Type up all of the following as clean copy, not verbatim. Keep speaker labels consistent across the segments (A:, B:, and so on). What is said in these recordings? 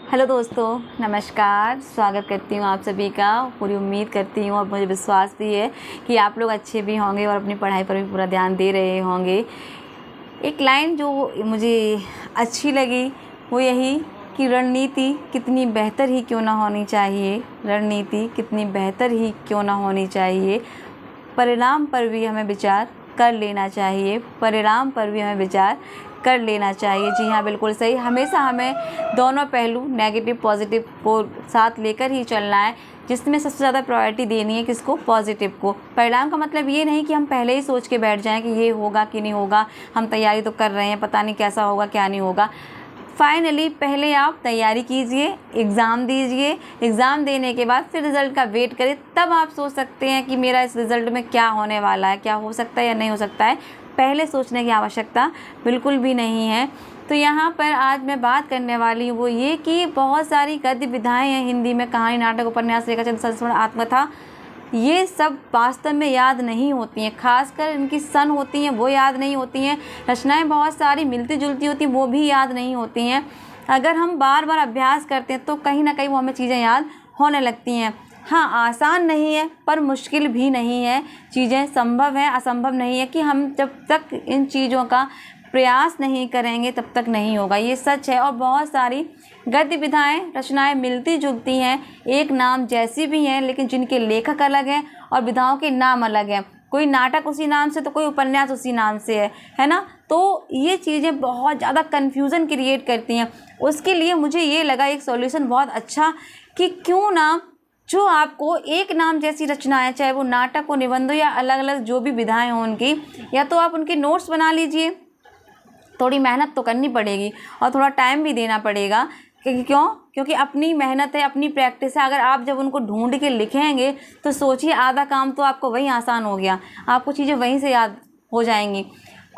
A: Hello दोस्तों, नमस्कार। स्वागत करती हूँ आप सभी का। पूरी उम्मीद करती हूँ और मुझे विश्वास भी है कि आप लोग अच्छे भी होंगे और अपनी पढ़ाई पर भी पूरा ध्यान दे रहे होंगे। एक लाइन जो मुझे अच्छी लगी वो यही कि रणनीति कितनी बेहतर ही क्यों ना होनी चाहिए, रणनीति कितनी बेहतर ही क्यों ना होनी चाहिए, परिणाम पर भी हमें विचार कर लेना चाहिए, परिणाम पर भी हमें विचार कर लेना चाहिए। जी हाँ, बिल्कुल सही। हमेशा हमें दोनों पहलू नेगेटिव पॉजिटिव को साथ लेकर ही चलना है, जिसमें सबसे ज़्यादा प्रायोरिटी देनी है किसको? पॉजिटिव को। परिणाम का मतलब ये नहीं कि हम पहले ही सोच के बैठ जाएं कि ये होगा कि नहीं होगा, हम तैयारी तो कर रहे हैं, पता नहीं कैसा होगा क्या नहीं होगा। फाइनली पहले आप तैयारी कीजिए, एग्ज़ाम दीजिए, एग्ज़ाम देने के बाद फिर रिज़ल्ट का वेट करें, तब आप सोच सकते हैं कि मेरा इस रिज़ल्ट में क्या होने वाला है, क्या हो सकता है या नहीं हो सकता है। पहले सोचने की आवश्यकता बिल्कुल भी नहीं है। तो यहाँ पर आज मैं बात करने वाली हूँ वो ये कि बहुत सारी गद्य विधाएँ हैं हिंदी में, कहानी, नाटक, उपन्यास, रेखाचित्र, संस्मरण, आत्मकथा, ये सब वास्तव में याद नहीं होती हैं। खासकर इनकी सन होती हैं वो याद नहीं होती हैं। रचनाएं बहुत सारी मिलती जुलती होती हैं वो भी याद नहीं होती हैं। अगर हम बार बार अभ्यास करते हैं तो कहीं ना कहीं वो हमें चीज़ें याद होने लगती हैं। हाँ, आसान नहीं है पर मुश्किल भी नहीं है। चीज़ें संभव है, असंभव नहीं है कि हम जब तक इन चीज़ों का प्रयास नहीं करेंगे तब तक नहीं होगा, ये सच है। और बहुत सारी गद्य विधाएँ रचनाएं मिलती जुलती हैं, एक नाम जैसी भी हैं, लेकिन जिनके लेखक अलग हैं और विधाओं के नाम अलग हैं। कोई नाटक उसी नाम से तो कोई उपन्यास उसी नाम से है ना। तो ये चीज़ें बहुत ज़्यादा कन्फ्यूज़न क्रिएट करती हैं। उसके लिए मुझे ये लगा एक सॉल्यूशन बहुत अच्छा कि क्यों ना जो आपको एक नाम जैसी रचनाएं, चाहे वो नाटक हो, निबंध हो या अलग अलग जो भी विधाएँ हों उनकी, या तो आप उनके नोट्स बना लीजिए। थोड़ी मेहनत तो करनी पड़ेगी और थोड़ा टाइम भी देना पड़ेगा। क्योंकि अपनी मेहनत है, अपनी प्रैक्टिस है। अगर आप जब उनको ढूंढ के लिखेंगे तो सोचिए आधा काम तो आपको वहीं आसान हो गया, आपको चीज़ें वहीं से याद हो जाएंगी।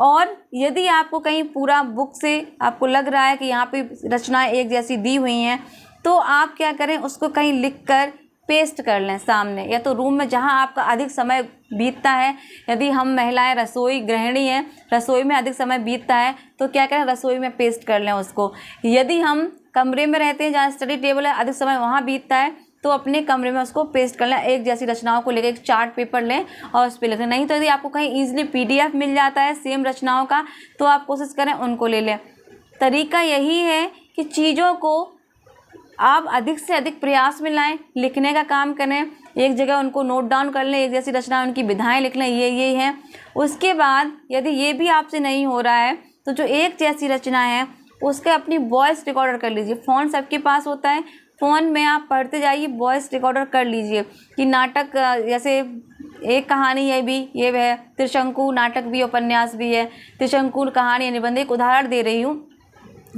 A: और यदि आपको कहीं पूरा बुक से आपको लग रहा है कि यहाँ पे रचनाएं एक जैसी दी हुई हैं, तो आप क्या करें, उसको कहीं लिख कर पेस्ट कर लें सामने, या तो रूम में जहाँ आपका अधिक समय बीतता है। यदि हम महिलाएं रसोई गृहिणी हैं, रसोई में अधिक समय बीतता है तो क्या करें, रसोई में पेस्ट कर लें उसको। यदि हम कमरे में रहते हैं जहाँ स्टडी टेबल है, अधिक समय वहाँ बीतता है, तो अपने कमरे में उसको पेस्ट कर लें। एक जैसी रचनाओं को लेकर एक चार्ट पेपर लें और उस पर लिखें। नहीं तो यदि आपको कहीं ईजिली PDF मिल जाता है सेम रचनाओं का, तो आप कोशिश करें उनको ले लें। तरीका यही है कि चीज़ों को आप अधिक से अधिक प्रयास में लाएं, लिखने का काम करें, एक जगह उनको नोट डाउन कर लें, एक जैसी रचना उनकी विधाएं लिख लें, ये हैं। उसके बाद यदि ये भी आपसे नहीं हो रहा है तो जो एक जैसी रचना है उसके अपनी वॉइस रिकॉर्डर कर लीजिए। फ़ोन सबके पास होता है, फ़ोन में आप पढ़ते जाइए, वॉइस रिकॉर्डर कर लीजिए कि नाटक, जैसे एक कहानी ये है त्रिशंकु, नाटक भी उपन्यास भी है, त्रिशंकु कहानी निबंध, एक उदाहरण दे रही हूँ।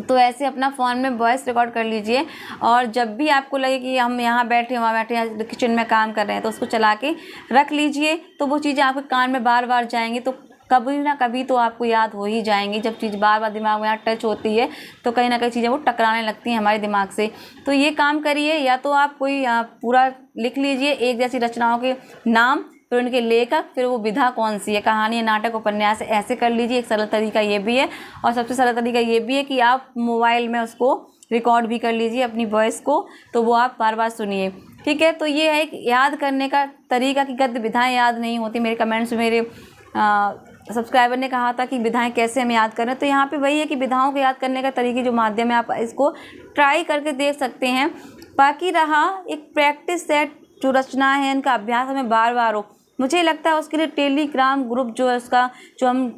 A: तो ऐसे अपना फ़ोन में वॉइस रिकॉर्ड कर लीजिए और जब भी आपको लगे कि हम यहाँ बैठे वहाँ बैठे या किचन में काम कर रहे हैं तो उसको चला के रख लीजिए। तो वो चीज़ें आपके कान में बार बार जाएंगी तो कभी ना कभी तो आपको याद हो ही जाएंगी। जब चीज़ बार बार दिमाग में यहाँ टच होती है तो कहीं ना कहीं चीज़ें वो टकराने लगती हैं हमारे दिमाग से। तो ये काम करिए, या तो आप कोई पूरा लिख लीजिए एक जैसी रचनाओं के नाम, फिर उनके लेखक, फिर वो विधा कौन सी है, कहानी, नाटक, उपन्यास, ऐसे कर लीजिए। एक सरल तरीका ये भी है और सबसे सरल तरीका ये भी है कि आप मोबाइल में उसको रिकॉर्ड भी कर लीजिए अपनी वॉइस को, तो वो आप बार बार सुनिए। ठीक है, तो ये है एक याद करने का तरीका कि गद्य विधाएँ याद नहीं होती। मेरे कमेंट्स में मेरे सब्सक्राइबर ने कहा था कि विधाएँ कैसे हम याद करें, तो यहाँ पर वही है कि विधाओं को याद करने का तरीके जो माध्यम है आप इसको ट्राई करके देख सकते हैं। बाकी रहा एक प्रैक्टिस सेट, जो रचनाएँ हैं इनका अभ्यास हमें बार बार हो, मुझे लगता है उसके लिए टेलीग्राम ग्रुप जो है उसका, जो हम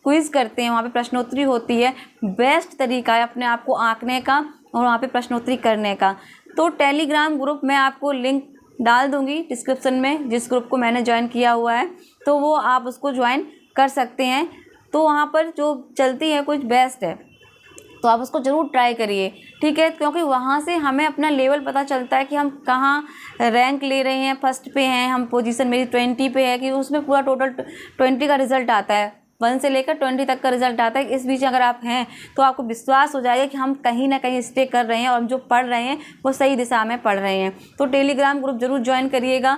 A: क्विज़ करते हैं वहाँ पे प्रश्नोत्तरी होती है, बेस्ट तरीका है अपने आप को आंकने का और वहाँ पे प्रश्नोत्तरी करने का। तो टेलीग्राम ग्रुप में आपको लिंक डाल दूँगी डिस्क्रिप्शन में, जिस ग्रुप को मैंने ज्वाइन किया हुआ है, तो वो आप उसको ज्वाइन कर सकते हैं। तो वहाँ पर जो चलती है कुछ बेस्ट है, तो आप उसको ज़रूर ट्राई करिए। ठीक है, क्योंकि वहाँ से हमें अपना लेवल पता चलता है कि हम कहाँ रैंक ले रहे हैं, फर्स्ट पे हैं हम, पोजीशन मेरी 20 पे है, कि उसमें पूरा टोटल 20 का रिज़ल्ट आता है, 1 से लेकर 20 तक का रिज़ल्ट आता है। इस बीच अगर आप हैं तो आपको विश्वास हो जाएगा कि हम कहीं ना कहीं स्टे कर रहे हैं और हम जो पढ़ रहे हैं वो सही दिशा में पढ़ रहे हैं। तो टेलीग्राम ग्रुप ज़रूर ज्वाइन करिएगा।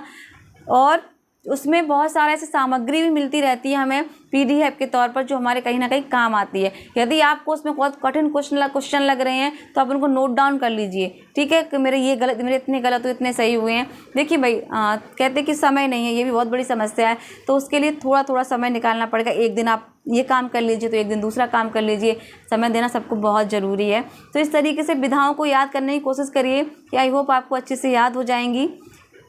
A: और उसमें बहुत सारा ऐसी सामग्री भी मिलती रहती है हमें PDF के तौर पर, जो हमारे कहीं ना कहीं काम आती है। यदि आपको उसमें बहुत कठिन क्वेश्चन लग रहे हैं तो आप उनको नोट डाउन कर लीजिए, ठीक है, कि मेरे ये गलत, मेरे इतने गलत हुए, इतने सही हुए हैं। देखिए भाई, कहते हैं कि समय नहीं है, ये भी बहुत बड़ी समस्या है, तो उसके लिए थोड़ा थोड़ा समय निकालना पड़ेगा। एक दिन आप ये काम कर लीजिए तो एक दिन दूसरा काम कर लीजिए, समय देना सबको बहुत ज़रूरी है। तो इस तरीके से विधाओं को याद करने की कोशिश करिए कि आई होप आपको अच्छे से याद हो जाएंगी।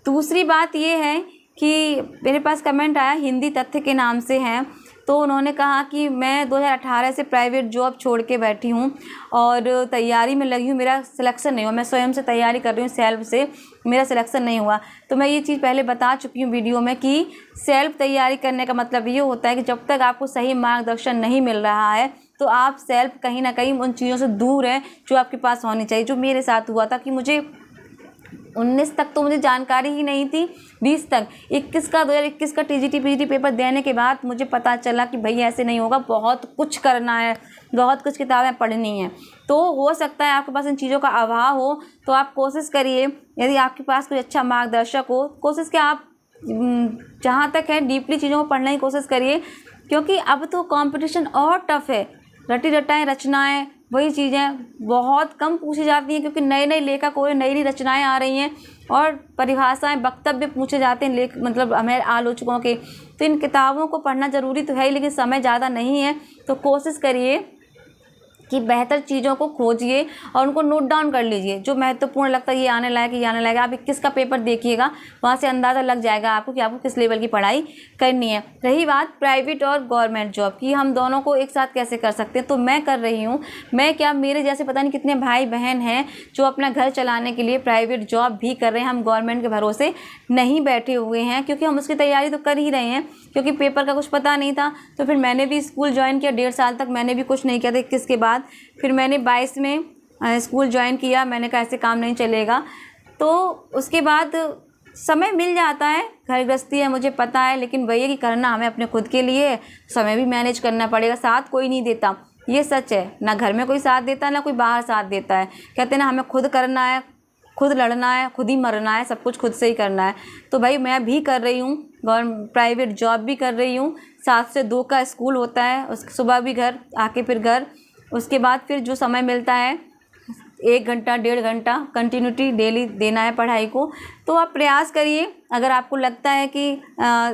A: दूसरी बात ये है कि मेरे पास कमेंट आया, हिंदी तथ्य के नाम से हैं, तो उन्होंने कहा कि मैं 2018 से प्राइवेट जॉब छोड़ के बैठी हूँ और तैयारी में लगी हूँ, मेरा सिलेक्शन नहीं हुआ। मैं स्वयं से तैयारी कर रही हूँ सेल्फ से, मेरा सिलेक्शन नहीं हुआ। तो मैं ये चीज़ पहले बता चुकी हूँ वीडियो में कि सेल्फ तैयारी करने का मतलब ये होता है कि जब तक आपको सही मार्गदर्शन नहीं मिल रहा है तो आप सेल्फ कहीं ना कहीं उन चीज़ों से दूर हैं जो आपके पास होनी चाहिए। जो मेरे साथ हुआ था कि मुझे 19 तक तो मुझे जानकारी ही नहीं थी, 20 तक, 2021 का TGT PGT पेपर देने के बाद मुझे पता चला कि भाई ऐसे नहीं होगा, बहुत कुछ करना है, बहुत कुछ किताबें पढ़नी हैं। तो हो सकता है आपके पास इन चीज़ों का अभाव हो, तो आप कोशिश करिए, यदि आपके पास कोई अच्छा मार्गदर्शक हो, कोशिश कि आप जहाँ तक है डीपली चीज़ों को पढ़ने की कोशिश करिए, क्योंकि अब तो कंपटीशन और टफ है। रटी रटाएँ रचनाएँ वही चीज़ें बहुत कम पूछी जाती हैं, क्योंकि नए नए लेखक और नई नई रचनाएँ आ रही हैं और परिभाषाएँ, वक्तव्य पूछे जाते हैं मतलब हमें आलोचकों के। तो इन किताबों को पढ़ना ज़रूरी तो है ही, लेकिन समय ज़्यादा नहीं है, तो कोशिश करिए कि बेहतर चीज़ों को खोजिए और उनको नोट डाउन कर लीजिए। जो महत्वपूर्ण लगता है ये आने लायक, ये आने लायक, आप 21 का पेपर देखिएगा, वहाँ से अंदाज़ा लग जाएगा आपको कि आपको किस लेवल की पढ़ाई करनी है। रही बात प्राइवेट और गवर्नमेंट जॉब की, हम दोनों को एक साथ कैसे कर सकते हैं, तो मैं कर रही हूँ। मैं क्या, मेरे जैसे पता नहीं कितने भाई बहन हैं जो अपना घर चलाने के लिए प्राइवेट जॉब भी कर रहे हैं। हम गवर्नमेंट के भरोसे नहीं बैठे हुए हैं, क्योंकि हम उसकी तैयारी तो कर ही रहे हैं, क्योंकि पेपर का कुछ पता नहीं था। तो फिर मैंने भी स्कूल ज्वाइन किया, 1.5 साल तक मैंने भी कुछ नहीं किया था 21 के बाद। फिर मैंने 22 में स्कूल ज्वाइन किया, मैंने कहा ऐसे काम नहीं चलेगा। तो उसके बाद समय मिल जाता है, घर गृहस्थी है मुझे पता है, लेकिन वही है कि करना हमें अपने खुद के लिए, समय भी मैनेज करना पड़ेगा। साथ कोई नहीं देता, ये सच है, ना घर में कोई साथ देता है ना कोई बाहर साथ देता है। कहते हैं ना, हमें खुद करना है, खुद लड़ना है, खुद ही मरना है, सब कुछ खुद से ही करना है। तो भाई मैं भी कर रही हूँ, प्राइवेट जॉब भी कर रही हूँ, 7 से 2 का स्कूल होता है, उसके सुबह भी घर आके फिर घर, उसके बाद फिर जो समय मिलता है 1 घंटा 1.5 घंटा कंटिन्यूटी डेली देना है पढ़ाई को। तो आप प्रयास करिए, अगर आपको लगता है कि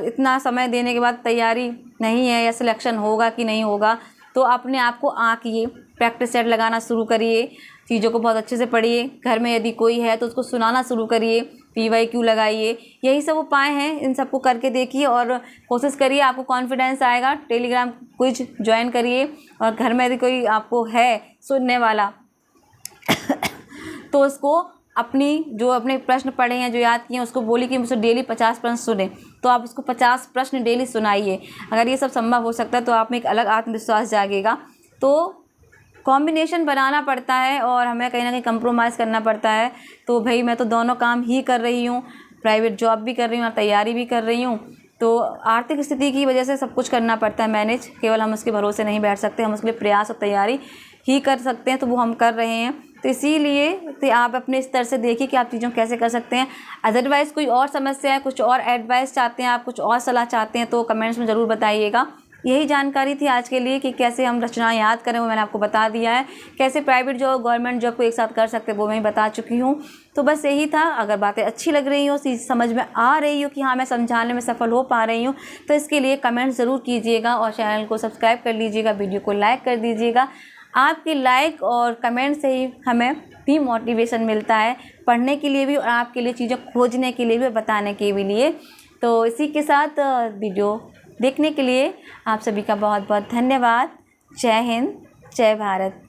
A: इतना समय देने के बाद तैयारी नहीं है या सिलेक्शन होगा कि नहीं होगा, तो अपने आप को आंकिए, प्रैक्टिस सेट लगाना शुरू करिए, चीज़ों को बहुत अच्छे से पढ़िए। घर में यदि कोई है तो उसको सुनाना शुरू करिए, PYQ लगाइए, यही सब उपाय हैं, इन सबको करके देखिए और कोशिश करिए, आपको कॉन्फिडेंस आएगा। टेलीग्राम क्विज ज्वाइन करिए, और घर में यदि कोई आपको है सुनने वाला तो उसको अपने प्रश्न पढ़े हैं, जो याद किए हैं, उसको बोलिए कि मुझसे डेली 50 प्रश्न सुने। तो आप उसको 50 प्रश्न डेली सुनाइए। अगर ये सब संभव हो सकता है तो आप में एक अलग आत्मविश्वास जागेगा। तो कॉम्बिनेशन बनाना पड़ता है और हमें कहीं ना कहीं कंप्रोमाइज़ करना पड़ता है। तो भाई मैं तो दोनों काम ही कर रही हूँ, प्राइवेट जॉब भी कर रही हूँ और तैयारी भी कर रही हूँ। तो आर्थिक स्थिति की वजह से सब कुछ करना पड़ता है मैनेज, केवल हम उसके भरोसे नहीं बैठ सकते, हम उसके लिए प्रयास और तैयारी ही कर सकते हैं, तो वो हम कर रहे हैं। तो इसीलिए तो आप अपने स्तर से देखिए कि आप चीज़ों कैसे कर सकते हैं। अदरवाइज़ कोई और समस्या है, कुछ और एडवाइस चाहते हैं आप, कुछ और सलाह चाहते हैं, तो कमेंट्स में ज़रूर बताइएगा। यही जानकारी थी आज के लिए कि कैसे हम रचनाएं याद करें, वो मैंने आपको बता दिया है। कैसे प्राइवेट जॉब गवर्नमेंट जॉब को एक साथ कर सकते हैं वो मैं बता चुकी हूँ। तो बस यही था। अगर बातें अच्छी लग रही हो, समझ में आ रही हो कि हाँ मैं समझाने में सफल हो पा रही हूँ, तो इसके लिए कमेंट ज़रूर कीजिएगा और चैनल को सब्सक्राइब कर लीजिएगा, वीडियो को लाइक कर दीजिएगा। आपकी लाइक और कमेंट से ही हमें भी मोटिवेशन मिलता है पढ़ने के लिए भी, और आपके लिए चीज़ें खोजने के लिए भी, बताने के भी लिए। तो इसी के साथ वीडियो देखने के लिए आप सभी का बहुत बहुत धन्यवाद। जय हिंद, जय भारत।